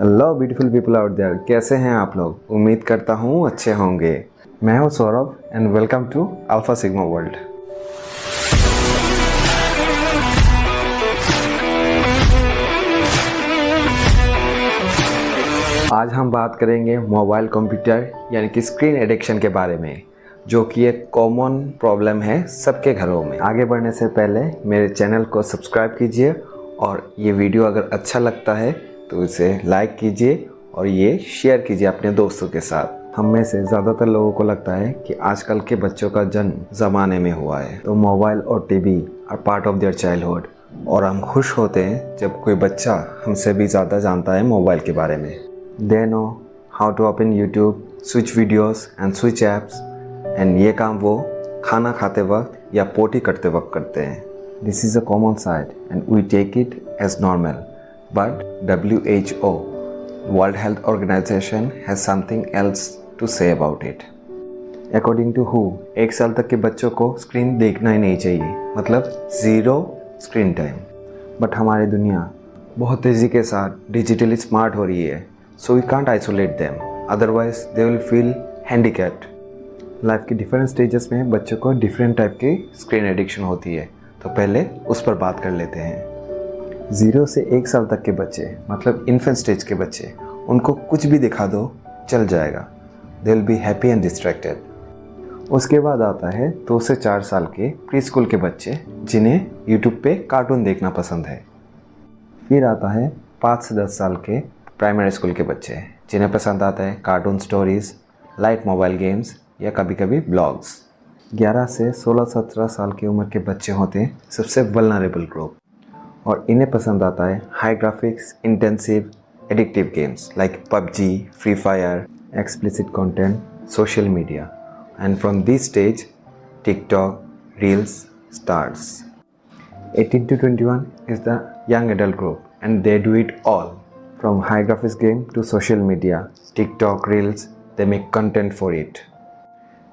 Hello beautiful people out there, कैसे हैं आप लोग। उम्मीद करता हूँ अच्छे होंगे। मैं हूँ Saurabh and welcome to Alpha Sigma World. आज हम बात करेंगे मोबाइल कंप्यूटर यानी कि स्क्रीन एडिक्शन के बारे में, जो कि एक कॉमन प्रॉब्लम है सबके घरों में। आगे बढ़ने से पहले मेरे चैनल को सब्सक्राइब कीजिए और ये वीडियो अगर अच्छा लगता है तो इसे लाइक कीजिए और ये शेयर कीजिए अपने दोस्तों के साथ। हम में से ज़्यादातर लोगों को लगता है कि आजकल के बच्चों का जन्म ज़माने में हुआ है, तो मोबाइल और TV are part of their childhood, और हम खुश होते हैं जब कोई बच्चा हमसे भी ज़्यादा जानता है मोबाइल के बारे में। They know how to open YouTube, switch videos and switch apps, and ये काम वो खाना खाते वक्त या पोटी करते वक्त करते हैं। This is a common side and we take it as normal, but WHO, World Health Organization, has something else to say about it. According to WHO, 1 साल तक के बच्चों को स्क्रीन देखना ही नहीं चाहिए, मतलब 0 स्क्रीन टाइम। बट हमारी दुनिया बहुत तेज़ी के साथ डिजिटली स्मार्ट हो रही है, so we can't isolate them, otherwise they will feel handicapped. Life के डिफरेंट स्टेजेस में बच्चों को डिफरेंट टाइप की स्क्रीन एडिक्शन होती है, तो पहले उस पर बात कर लेते हैं। 0 से 1 साल तक के बच्चे, मतलब इन्फेंट स्टेज के बच्चे, उनको कुछ भी दिखा दो चल जाएगा, they will be happy and distracted. उसके बाद आता है 2 से 4 साल के प्री स्कूल के बच्चे, जिन्हें यूट्यूब पे कार्टून देखना पसंद है। फिर आता है 5 से 10 साल के प्राइमरी स्कूल के बच्चे, जिन्हें पसंद आता है cartoon stories, light mobile games या कभी कभी ब्लॉग्स। 11 से 16-17 साल की उम्र के बच्चे होते हैं सबसे वल्नरेबल ग्रुप, और इन्हें पसंद आता है high graphics, intensive, addictive games like PUBG, free fire, explicit content, social media, and from this stage TikTok, reels starts. 18 to 21 is the young adult group, and they do it all from high graphics game to social media, TikTok, reels. They make content for it.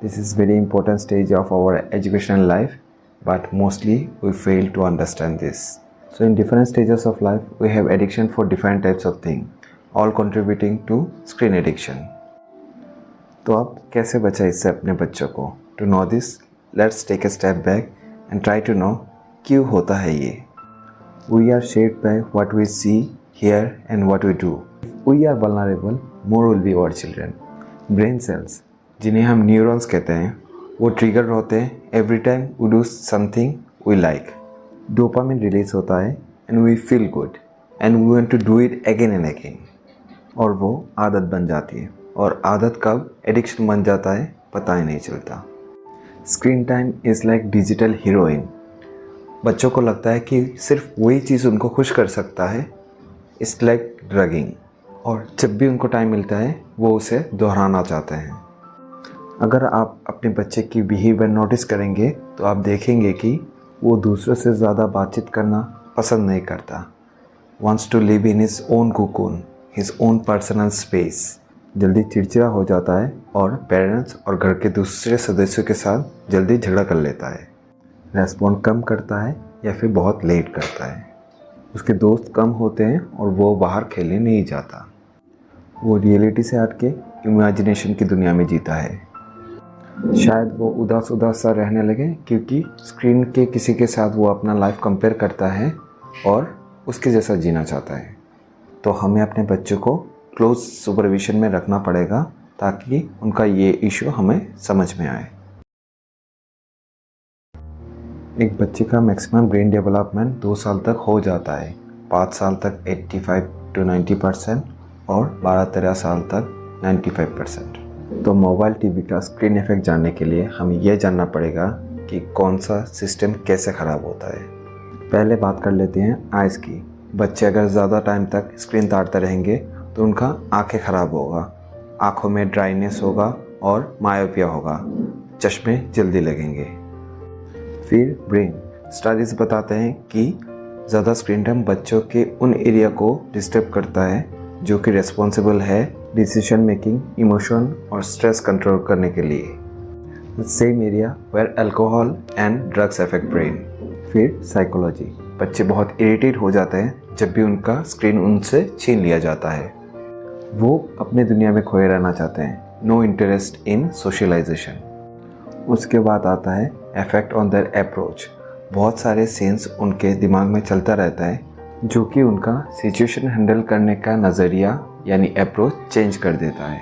This is very important stage of our educational life, but mostly we fail to understand this. So in different stages of life, we have addiction for different types of things, all contributing to screen addiction. तो अब कैसे बचाएं इससे अपने बच्चों को? To know this, let's take a step back and try to know क्यों होता है ये. We are shaped by what we see, hear and what we do. If we are vulnerable, more will be our children. Brain cells, जिन्हें हम neurons कहते हैं, वो trigger होते हैं every time we do something we like. Dopamine release होता है and we feel good and we want to do it again and again, और वो आदत बन जाती है, और आदत कब एडिक्शन बन जाता है पता ही नहीं चलता। Screen time is like digital heroine. बच्चों को लगता है कि सिर्फ वही चीज़ उनको खुश कर सकता है, इट्स लाइक ड्रगिंग, और जब भी उनको टाइम मिलता है वो उसे दोहराना चाहते हैं। अगर आप अपने बच्चे की बिहेवियर नोटिस करेंगे तो आप देखेंगे कि वो दूसरों से ज़्यादा बातचीत करना पसंद नहीं करता, wants to live in his own cocoon, his own personal space. जल्दी चिड़चिड़ा हो जाता है और पेरेंट्स और घर के दूसरे सदस्यों के साथ जल्दी झगड़ा कर लेता है, रेस्पॉन्ड कम करता है या फिर बहुत लेट करता है। उसके दोस्त कम होते हैं और वो बाहर खेलने नहीं जाता। वो रियलिटी से हट के इमेजिनेशन की दुनिया में जीता है। शायद वो उदास सा रहने लगे क्योंकि स्क्रीन के किसी के साथ वो अपना लाइफ कंपेयर करता है और उसके जैसा जीना चाहता है। तो हमें अपने बच्चों को क्लोज सुपरविजन में रखना पड़ेगा ताकि उनका ये इशू हमें समझ में आए। एक बच्चे का मैक्सिमम ब्रेन डेवलपमेंट 2 साल तक हो जाता है, 5 साल तक 85 to 90% और 12-13 साल तक 95%। तो मोबाइल टीवी का स्क्रीन इफेक्ट जानने के लिए हमें यह जानना पड़ेगा कि कौन सा सिस्टम कैसे ख़राब होता है। पहले बात कर लेते हैं आइज़ की। बच्चे अगर ज़्यादा टाइम तक स्क्रीन ताड़ते रहेंगे तो उनका आंखें ख़राब होगा, आँखों में ड्राइनेस होगा और मायोपिया होगा, चश्मे जल्दी लगेंगे। फिर ब्रेन स्टडीज़ बताते हैं कि ज़्यादा स्क्रीन टाइम बच्चों के उन एरिया को डिस्टर्ब करता है जो कि रिस्पॉन्सिबल है डिसीजन मेकिंग, इमोशन और स्ट्रेस कंट्रोल करने के लिए। Same area where alcohol and drugs affect brain. फिर साइकोलॉजी, बच्चे बहुत इरिटेट हो जाते हैं जब भी उनका स्क्रीन उनसे छीन लिया जाता है। वो अपने दुनिया में खोए रहना चाहते हैं, नो इंटरेस्ट इन सोशलाइजेशन। उसके बाद आता है इफेक्ट ऑन देयर अप्रोच। बहुत सारे सीन्स उनके दिमाग में चलता रहता है जो कि उनका सिचुएशन हैंडल करने का नज़रिया यानी अप्रोच चेंज कर देता है।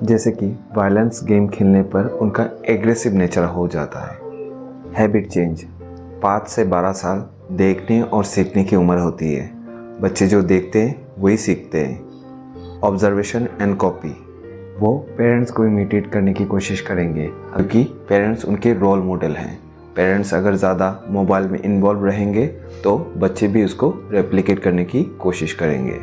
जैसे कि वायलेंस गेम खेलने पर उनका एग्रेसिव नेचर हो जाता है। हैबिट चेंज, 5 से 12 साल देखने और सीखने की उम्र होती है। बच्चे जो देखते हैं वही सीखते हैं। ऑब्जर्वेशन एंड कॉपी, वो पेरेंट्स को इमिटेट करने की कोशिश करेंगे क्योंकि पेरेंट्स उनके रोल मॉडल हैं। पेरेंट्स अगर ज़्यादा मोबाइल में इन्वॉल्व रहेंगे तो बच्चे भी उसको रेप्लिकेट करने की कोशिश करेंगे।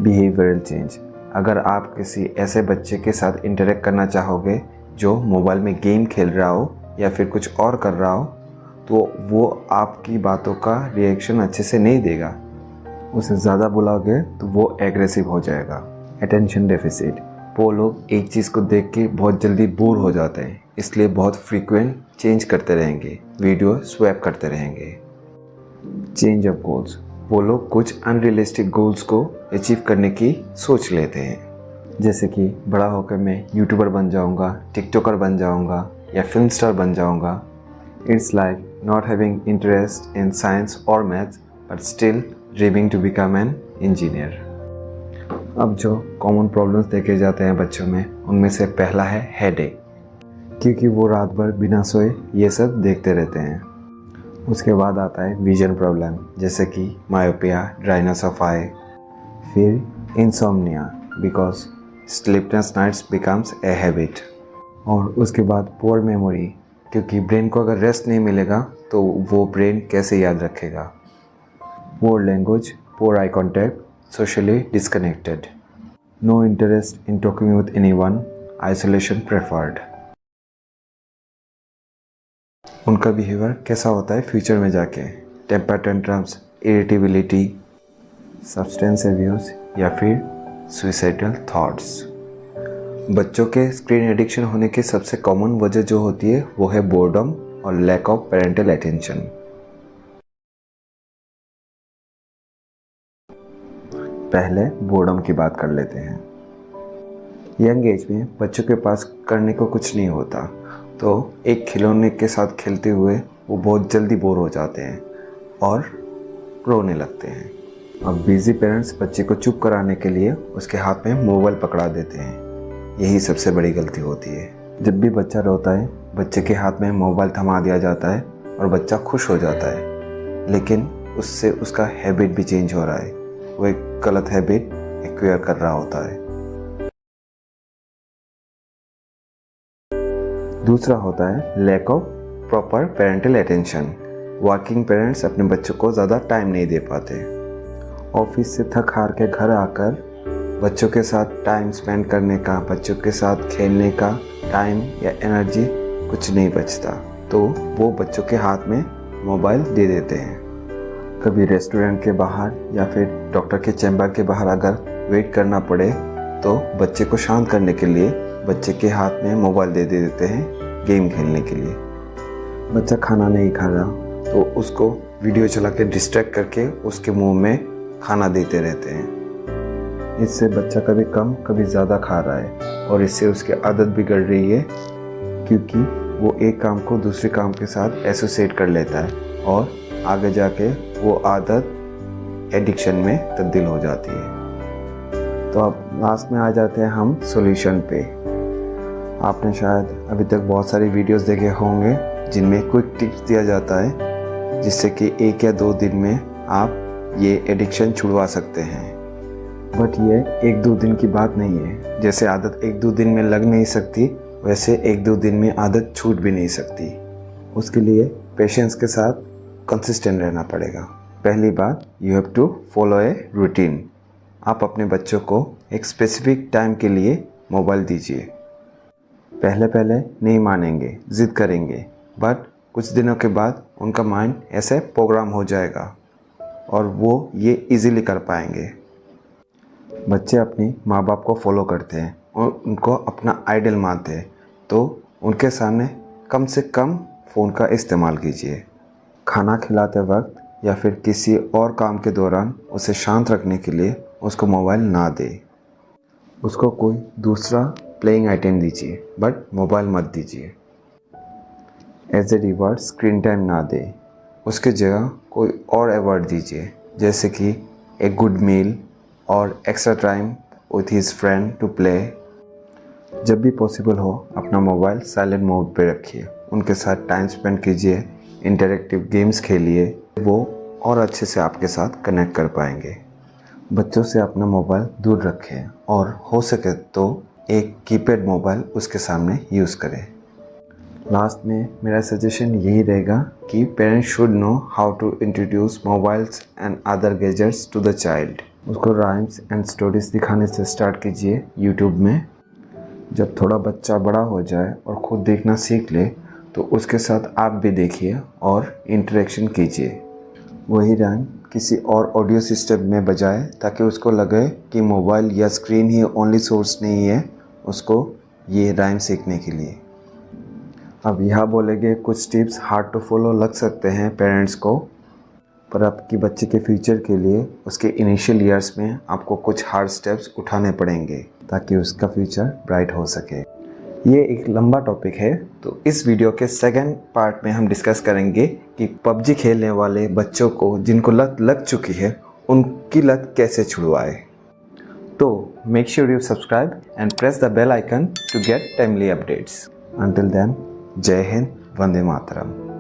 बिहेवियरल चेंज, अगर आप किसी ऐसे बच्चे के साथ इंटरेक्ट करना चाहोगे जो मोबाइल में गेम खेल रहा हो या फिर कुछ और कर रहा हो तो वो आपकी बातों का रिएक्शन अच्छे से नहीं देगा। उसे ज़्यादा बुलाओगे तो वो एग्रेसिव हो जाएगा। अटेंशन डेफिसिट, वो लोग एक चीज़ को देख के बहुत जल्दी बोर हो जाते हैं, इसलिए बहुत फ्रीक्वेंट चेंज करते रहेंगे, वीडियो स्वैप करते रहेंगे। चेंज ऑफ गोल्स, वो लोग कुछ अनरियलिस्टिक गोल्स को अचीव करने की सोच लेते हैं, जैसे कि बड़ा होकर मैं यूट्यूबर बन जाऊंगा, टिकटॉकर बन जाऊंगा या फिल्म स्टार बन जाऊंगा। It's like not having interest in science और maths but still dreaming to become an engineer. अब जो कॉमन प्रॉब्लम्स देखे जाते हैं बच्चों में, उनमें से पहला है हेडेक, क्योंकि वो रात भर बिना सोए ये सब देखते रहते हैं। उसके बाद आता है विजन प्रॉब्लम, जैसे कि मायोपिया, ड्राइनेस ऑफ आई। फिर insomnia because sleepless nights becomes a habit. और उसके बाद पुअर मेमोरी, क्योंकि ब्रेन को अगर रेस्ट नहीं मिलेगा तो वो ब्रेन कैसे याद रखेगा। Poor language, poor eye contact, socially disconnected, no interest in talking with anyone, isolation preferred। उनका बिहेवियर कैसा होता है फ्यूचर में जाके, temper tantrums, irritability, substance abuse या फिर सुइसाइडल थॉट्स। बच्चों के स्क्रीन एडिक्शन होने की सबसे कॉमन वजह जो होती है वो है बोर्डम और लैक ऑफ पेरेंटल अटेंशन। पहले बोर्डम की बात कर लेते हैं। यंग एज में बच्चों के पास करने को कुछ नहीं होता, तो एक खिलौने के साथ खेलते हुए वो बहुत जल्दी बोर हो जाते हैं और रोने लगते हैं। अब बिजी पेरेंट्स बच्चे को चुप कराने के लिए उसके हाथ में मोबाइल पकड़ा देते हैं। यही सबसे बड़ी गलती होती है। जब भी बच्चा रोता है, बच्चे के हाथ में मोबाइल थमा दिया जाता है और बच्चा खुश हो जाता है, लेकिन उससे उसका हैबिट भी चेंज हो रहा है। वो एक गलत हैबिट एक्वायर कर रहा होता है। दूसरा होता है lack of proper parental attention. Working parents अपने बच्चों को ज़्यादा टाइम नहीं दे पाते। ऑफिस से थक हार के घर आकर बच्चों के साथ टाइम स्पेंड करने का, बच्चों के साथ खेलने का टाइम या एनर्जी कुछ नहीं बचता, तो वो बच्चों के हाथ में मोबाइल दे देते हैं। कभी रेस्टोरेंट के बाहर या फिर डॉक्टर के चैम्बर के बाहर अगर वेट करना पड़े तो बच्चे को शांत करने के लिए बच्चे के हाथ में मोबाइल दे देते हैं गेम खेलने के लिए। बच्चा खाना नहीं खा रहा तो उसको वीडियो चला के डिस्ट्रैक्ट करके उसके मुंह में खाना देते रहते हैं। इससे बच्चा कभी कम कभी ज़्यादा खा रहा है और इससे उसकी आदत बिगड़ रही है, क्योंकि वो एक काम को दूसरे काम के साथ एसोसिएट कर लेता है और आगे जाके वो आदत एडिक्शन में तब्दील हो जाती है। तो अब लास्ट में आ जाते हैं हम सॉल्यूशन पे। आपने शायद अभी तक बहुत सारी वीडियोस देखे होंगे जिनमें क्विक टिप्स दिया जाता है जिससे कि 1 या 2 दिन में आप ये एडिक्शन छुड़वा सकते हैं। बट ये 1-2 दिन की बात नहीं है। जैसे आदत 1-2 दिन में लग नहीं सकती, वैसे 1-2 दिन में आदत छूट भी नहीं सकती। उसके लिए पेशेंस के साथ कंसिस्टेंट रहना पड़ेगा। पहली बात, you have to follow a routine. आप अपने बच्चों को एक स्पेसिफिक टाइम के लिए मोबाइल दीजिए। पहले पहले नहीं मानेंगे, ज़िद करेंगे, बट कुछ दिनों के बाद उनका माइंड ऐसे प्रोग्राम हो जाएगा और वो ये इजीली कर पाएंगे। बच्चे अपनी माँ बाप को फॉलो करते हैं और उनको अपना आइडल मानते हैं, तो उनके सामने कम से कम फ़ोन का इस्तेमाल कीजिए। खाना खिलाते वक्त या फिर किसी और काम के दौरान उसे शांत रखने के लिए उसको मोबाइल ना दें। उसको कोई दूसरा प्लेइंग आइटम दीजिए, बट मोबाइल मत दीजिए। As a reward screen time ना दे, उसके जगह कोई और अवार्ड दीजिए, जैसे कि एक गुड मील और extra time with his friend to play. जब भी पॉसिबल हो अपना मोबाइल साइलेंट मोड पे रखिए, उनके साथ टाइम स्पेंड कीजिए, इंटरेक्टिव गेम्स खेलिए, वो और अच्छे से आपके साथ कनेक्ट कर पाएंगे। बच्चों से अपना मोबाइल दूर रखें और हो सके तो एक कीपैड मोबाइल उसके सामने यूज़ करें। लास्ट में मेरा सजेशन यही रहेगा कि parents should know how to introduce mobiles and other gadgets to the child. उसको राइम्स एंड स्टोरीज दिखाने से स्टार्ट कीजिए यूट्यूब में। जब थोड़ा बच्चा बड़ा हो जाए और ख़ुद देखना सीख ले तो उसके साथ आप भी देखिए और इंटरेक्शन कीजिए। वही राइम किसी और ऑडियो सिस्टम में बजाए ताकि उसको लगे कि मोबाइल या स्क्रीन ही ओनली सोर्स नहीं है उसको ये राइम सीखने के लिए। अब यहाँ बोलेंगे कुछ टिप्स हार्ड टू फॉलो लग सकते हैं पेरेंट्स को, पर आपकी बच्चे के फ्यूचर के लिए उसके इनिशियल ईयर्स में आपको कुछ हार्ड स्टेप्स उठाने पड़ेंगे ताकि उसका फ्यूचर ब्राइट हो सके। ये एक लंबा टॉपिक है, तो इस वीडियो के सेकंड पार्ट में हम डिस्कस करेंगे कि पबजी खेलने वाले बच्चों को जिनको लत लग चुकी है उनकी लत कैसे छुड़वाए। तो make sure you subscribe and press the bell icon to get timely updates. Until then, जय हिंद, वंदे मातरम।